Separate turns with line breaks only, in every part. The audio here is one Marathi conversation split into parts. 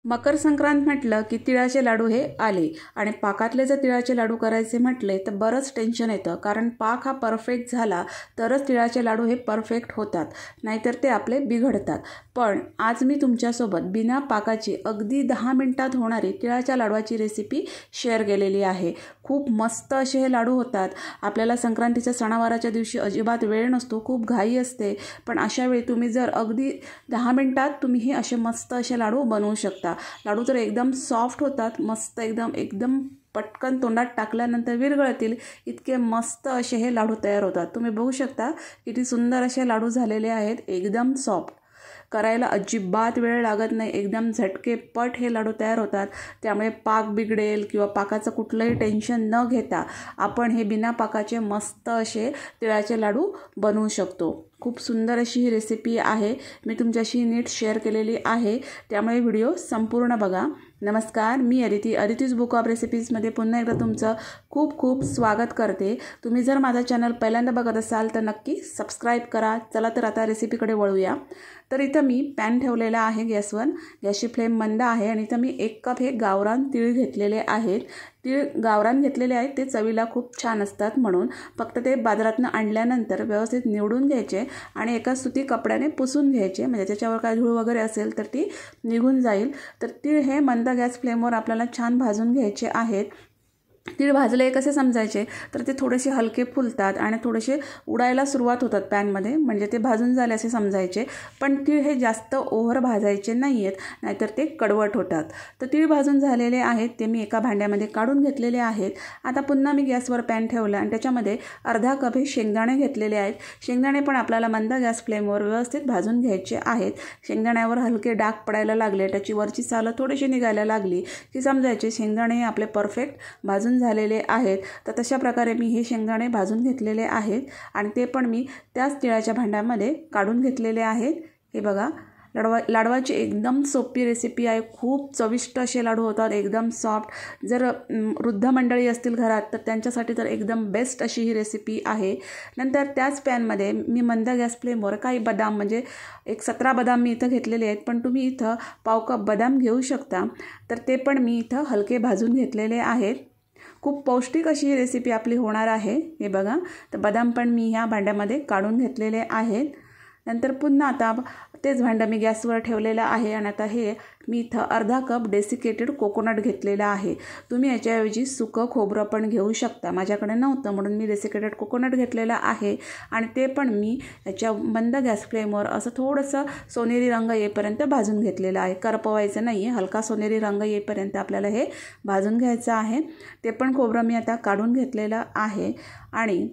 मकर संक्रांत म्हटलं की तिळाचे लाडू हे आले आणि पाकातले जर तिळाचे लाडू करायचे म्हटले तर बरंच टेन्शन येतं, कारण पाक हा परफेक्ट झाला तरच तिळाचे लाडू हे परफेक्ट होतात, नाहीतर ते आपले बिघडतात। पण आज मी तुमच्यासोबत बिना पाकाची अगदी 10 मिनिटात होणारी तिळाच्या लाडवाची रेसिपी शेअर केलेली आहे। खूप मस्त असे हे लाडू होतात। आपल्याला संक्रांतीच्या सणावाराच्या दिवशी अजिबात वेळ नसतो, खूप घाई असते, पण अशा वेळी तुम्ही जर अगदी 10 मिनिटात तुम्ही हे असे मस्त असे लाडू बनवू शकता। लाडू तर एकदम सॉफ्ट होतात, मस्त एकदम पटकन तोंडात टाकल्यानंतर विरघळतील इतके मस्त असे हे लाडू तयार होतात। तुम्ही बघू शकता किती सुंदर असे लाडू झालेले आहेत, एकदम सॉफ्ट, करायला अजिबात वेळ लागत नाही, एकदम झटकेपट हे लाडू तयार होतात। त्यामुळे पाक बिघडेल किंवा पाकाचं कुठलंही टेन्शन न घेता आपण हे बिना पाकाचे मस्त असे तिळाचे लाडू बनवू शकतो। खूप सुंदर अशी ही रेसिपी आहे, मी तुमच्याशी नीट शेअर केलेली आहे, त्यामुळे व्हिडिओ संपूर्ण बघा। नमस्कार, मी अदितीज बुक ऑफ रेसिपीजमध्ये पुन्हा एकदा तुमचं खूप खूप स्वागत करते। तुम्ही जर माझा चॅनल पहिल्यांदा बघत असाल तर नक्की सबस्क्राईब करा। चला तर आता रेसिपीकडे वळूया। तर इथं मी पॅन ठेवलेला आहे गॅसवर, गॅसची फ्लेम मंद आहे आणि इथं मी 1 कप हे गावरान तीळ घेतलेले आहेत। तीळ गावरान घेतलेले आहेत, ते चवीला खूप छान असतात, म्हणून फक्त ते बाजारातून आणल्यानंतर व्यवस्थित निवडून घ्यायचे आणि एका सुती कपड्याने पुसून घ्यायचे, म्हणजे त्याच्यावर काय धूळ वगैरे असेल तर ती निघून जाईल। तर तीळ हे मंद गॅस फ्लेमवर आपल्याला छान भाजून घ्यायचे आहेत। तीळ भाजले कसे समजायचे तर ते थोडेसे हलके फुलतात आणि थोडेसे उडायला सुरुवात होतात पॅनमध्ये, म्हणजे ते भाजून झाले असे समजायचे। पण तीळ हे जास्त ओव्हर भाजायचे नाही आहेत, नाहीतर ते कडवट होतात। तर तीळ भाजून झालेले आहेत, ते मी एका भांड्यामध्ये काढून घेतलेले आहेत। आता पुन्हा मी गॅसवर पॅन ठेवला आणि त्याच्यामध्ये अर्धा कप हे शेंगदाणे घेतलेले आहेत। शेंगदाणे पण आपल्याला मंद गॅस फ्लेमवर व्यवस्थित भाजून घ्यायचे आहेत। शेंगदाण्यावर हलके डाग पडायला लागले, त्याची वरची सालं थोडीशी निघायला लागली की समजायचे शेंगदाणे आपले परफेक्ट भाजून झालेले आहेत। तर तशा प्रकारे मी हे शेंगदाणे भाजून घेतलेले आहेत आणि ते पण मी त्याच तिळाच्या भांड्यामध्ये काढून घेतलेले आहेत। हे बघा, लाडवाची एकदम सोपी रेसिपी आहे, खूप चविष्ट असे लाडू होतात, एकदम सॉफ्ट। जर वृद्ध मंडळी असतील घरात तर त्यांच्यासाठी तर एकदम बेस्ट अशी ही रेसिपी आहे। नंतर त्याच पॅनमध्ये मी मंद गॅस फ्लेमवर काही बदाम, म्हणजे 17 बदाम मी इथं घेतलेले आहेत, पण तुम्ही इथं पाव कप बदाम घेऊ शकता। तर ते पण मी इथं हलके भाजून घेतलेले आहेत। खूप पौष्टिक अशी ही रेसिपी आपली होणार आहे। हे बघा, तर बदाम पण मी ह्या भांड्यामध्ये काढून घेतलेले आहेत। नंतर पुन्हा आता तेच भांडं मी गॅसवर ठेवलेलं आहे आणि आता हे मी इथं अर्धा कप डेसिकेटेड कोकोनट घेतलेला आहे। तुम्ही याच्याऐवजी सुकं खोबरं पण घेऊ शकता, माझ्याकडे नव्हतं म्हणून मी डेसिकेटेड कोकोनट घेतलेला आहे आणि ते पण मी याच्या मंद गॅस फ्लेमवर असं थोडंसं सोनेरी रंग येईपर्यंत भाजून घेतलेलं आहे। करपवायचं नाही आहे, हलका सोनेरी रंग येईपर्यंत आपल्याला हे भाजून घ्यायचं आहे। ते पण खोबरं मी आता काढून घेतलेलं आहे आणि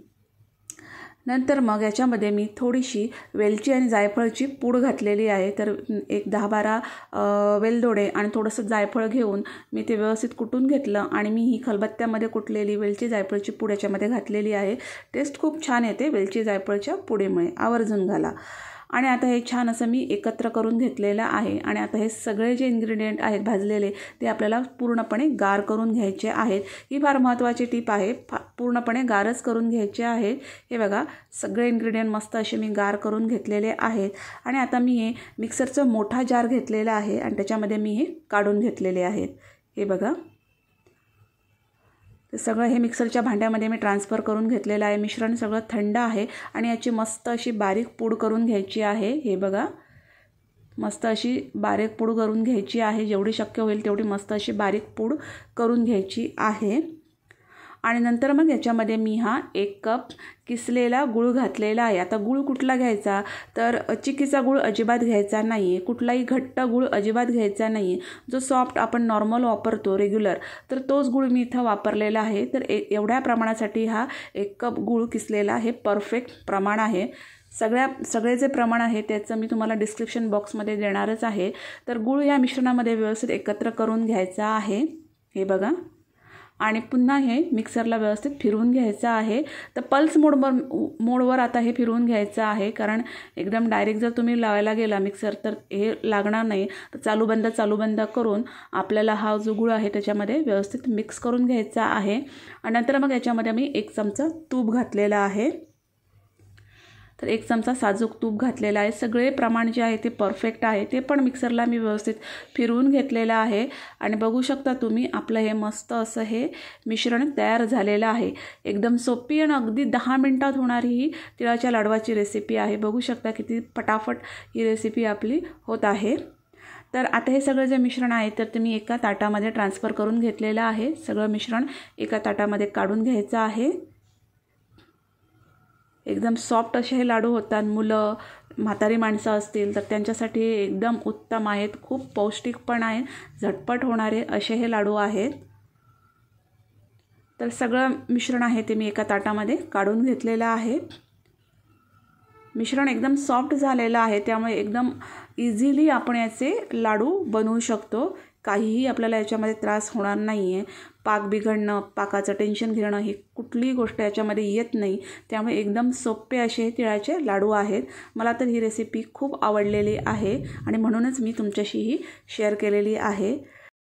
नंतर मग याच्यामध्ये मी थोडीशी वेलची आणि जायफळची पूड घातलेली आहे। तर एक 10-12 वेलदोडे आणि थोडंसं जायफळ घेऊन मी ते व्यवस्थित कुटून घेतलं आणि मी ही खलबत्त्यामध्ये कुटलेली वेलची जायफळची पूड याच्यामध्ये घातलेली आहे। टेस्ट खूप छान येते वेलची जायफळच्या पुडीमुळे, आवर्जून घाला। आणि आता हे छान असं मी एकत्र करून घेतलेलं आहे आणि आता हे सगळे जे इन्ग्रेडियंट आहेत भाजलेले ते आपल्याला पूर्णपणे गार करून घ्यायचे आहेत। ही फार महत्त्वाची टीप आहे, पूर्णपणे गारच करून घ्यायचे आहेत। हे बघा, सगळे इन्ग्रेडियंट मस्त असे मी गार करून घेतलेले आहेत आणि आता मी हे मिक्सरचा मोठा जार घेतलेला आहे आणि त्याच्यामध्ये मी हे काढून घेतलेले आहेत। हे बघा, ते सगळं हे मिक्सरच्या भांड्यामध्ये मी ट्रान्सफर करून घेतलेलं आहे। मिश्रण सगळं थंड आहे आणि याची मस्त अशी बारीक पूड करून घ्यायची आहे। हे बघा, मस्त अशी बारीक पूड करून घ्यायची आहे, जेवढी शक्य होईल तेवढी मस्त अशी बारीक पूड करून घ्यायची आहे। आणि नंतर मग याच्यामध्ये मी हा 1 कप किसलेला गूळ घातलेला आहे। आता गूळ कुठला घ्यायचा तर चिकीचा गूळ अजिबात घ्यायचा नाही आहे, कुठलाही घट्ट गूळ अजिबात घ्यायचा नाही आहे, जो सॉफ्ट आपण नॉर्मल वापरतो रेग्युलर, तर तोच गूळ मी इथं वापरलेला आहे। तर एवढ्या प्रमाणासाठी हा 1 कप गूळ किसलेला हे परफेक्ट प्रमाण आहे। सगळे जे प्रमाण आहे त्याचं मी तुम्हाला डिस्क्रिप्शन बॉक्समध्ये देणारच आहे। तर गूळ या मिश्रणामध्ये व्यवस्थित एकत्र करून घ्यायचा आहे। हे बघा, आणि पुन्हा हे मिक्सरला व्यवस्थित फिरवून घ्यायचं आहे। तर पल्स मोडवर आता हे फिरवून घ्यायचं आहे, कारण एकदम डायरेक्ट जर तुम्ही लावायला गेला मिक्सर तर हे लागणार नाही। तर चालू बंद करून आपल्याला हा जो गूळ आहे त्याच्यामध्ये व्यवस्थित मिक्स करून घ्यायचा आहे। आणि नंतर मग याच्यामध्ये मी 1 चमचा तूप घातलेला आहे। तर 1 चमचा साजूक तूप घातलेला आहे. सगळे प्रमाण जे आहे ते परफेक्ट आहे. ते पण मिक्सरला मी व्यवस्थित फिरवून घेतलेलं आहे आणि बघू शकता तुम्ही आपलं हे मस्त असं हे मिश्रण तयार झालेलं आहे. एकदम सोपी आणि अगदी 10 मिनिटात होणारी ही तिळाच्या लाडवाची रेसिपी आहे. बघू शकता किती पटापट ही रेसिपी आपली होत आहे. तर आता हे सगळं जे मिश्रण आहे तर तुम्ही एका ताटामध्ये ट्रान्सफर करून घेतलेलं आहे. सगळं मिश्रण एका ताटामध्ये काढून घ्यायचं आहे. एकदम सॉफ्ट असे हे लाडू होतात. मुलं, म्हातारी माणसं असतील तर त्यांच्यासाठी एकदम उत्तम आहेत. खूप पौष्टिक पण आहेत, झटपट होणारे असे हे लाडू आहेत. तर सगळं मिश्रण आहे ते मी एका ताटामध्ये काढून घेतलेलं आहे. मिश्रण एकदम सॉफ्ट झालेलं आहे, त्यामुळे एकदम इझिली आपण याचे लाडू बनवू शकतो. काहीही आपल्याला याच्यामध्ये त्रास होणार नाही आहे. पाक बिघडणं, पाकाचं टेन्शन घेणं ही कुठलीही गोष्ट याच्यामध्ये येत नाही. त्यामुळे एकदम सोपे असे तिळाचे लाडू आहेत. मला तर ही रेसिपी खूप आवडलेली आहे आणि म्हणूनच मी तुमच्याशीही शेअर केलेली आहे.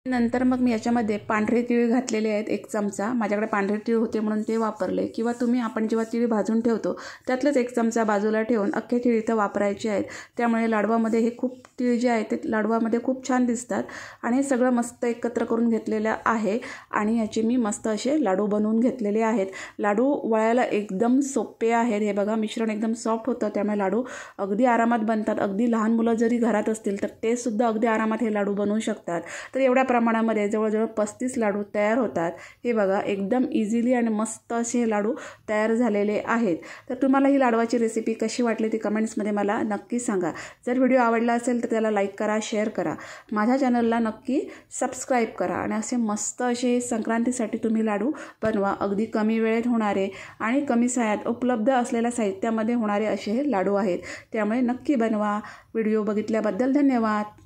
नंतर मग मी याच्यामध्ये पांढरे तीळ घातलेले आहेत 1 चमचा. माझ्याकडे पांढरे तीळ होते म्हणून ते वापरले. किंवा तुम्ही आपण जेव्हा तीळ भाजून ठेवतो त्यातलेच 1 चमचा बाजूला ठेवून अख्खे तीळ इथं वापरायचे आहेत. त्यामुळे लाडवामध्ये हे खूप तीळ जे आहेत ते लाडवामध्ये खूप छान दिसतात. आणि हे सगळं मस्त एकत्र करून घेतलेलं आहे आणि याचे मी मस्त असे लाडू बनवून घेतलेले आहेत. लाडू वळायला एकदम सोपे आहेत. हे बघा मिश्रण एकदम सॉफ्ट होतं, त्यामुळे लाडू अगदी आरामात बनतात. अगदी लहान मुलं जरी घरात असतील तर ते सुद्धा अगदी आरामात हे लाडू बनवू शकतात. तर एवढ्या प्रमाणामध्ये जवळजवळ 35 लाडू तयार होतात. हे बघा एकदम इझिली आणि मस्त असे हे लाडू तयार झालेले आहेत. तर तुम्हाला ही लाडवाची रेसिपी कशी वाटली ती कमेंट्समध्ये मला नक्की सांगा. जर व्हिडिओ आवडला असेल तर त्याला लाईक करा, शेअर करा. माझ्या चॅनलला नक्की सबस्क्राईब करा आणि असे मस्त असे संक्रांतीसाठी तुम्ही लाडू बनवा. अगदी कमी वेळेत होणारे आणि कमी साह्यात उपलब्ध असलेल्या साहित्यामध्ये होणारे असे हे लाडू आहेत. त्यामुळे नक्की बनवा. व्हिडिओ बघितल्याबद्दल धन्यवाद.